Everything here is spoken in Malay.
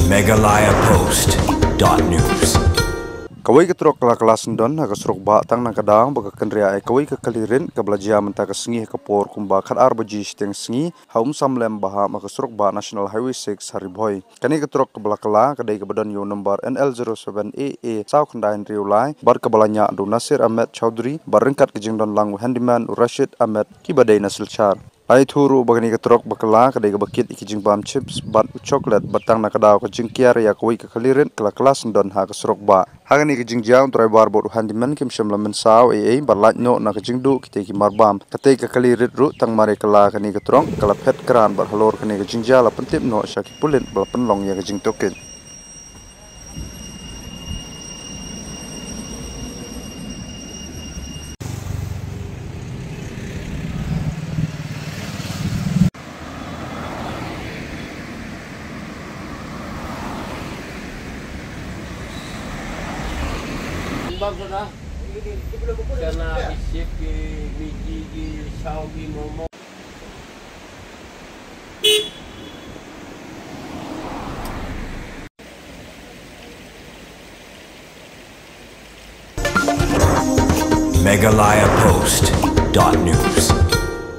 megalayapost.news. Kawai ketrok kelas Don hagasrok ba tang nang kadang baga kenria ai kawai ke kalirin ke belajar mentaka sengi kapor kumba khat arbaji steng sengi haum samlem baha magasrok ba National Highway 6 Hariboy kani ketrok ke belakala kadai ke badan yo number NL07AA sau kendain riulai bar ke balanya Abdul Nasir Ahmed Chowdhury barengkat ke jingdon langu handyman Rashid Ahmed kibadai nasilchar ai thuru bagani ketrok bakala kadai ke bakit ikijing bam chips bat chocolate batang nakadaw ke jingkiar ya kawai ke kalirin kelas Don hagasrok ba hagani ke jingjang trai bar bot handyman kim shamla men saw barlat no na ke jingdu kite ki marbam kate ke kalirit ru tang mare kala kani ke trong kala phet kran bar halor kani ke jingjala pentip no syaki pulin bal penlong ya ke jing token Bang sudah, karena isip di biji di saw di momo. megalayapost.news.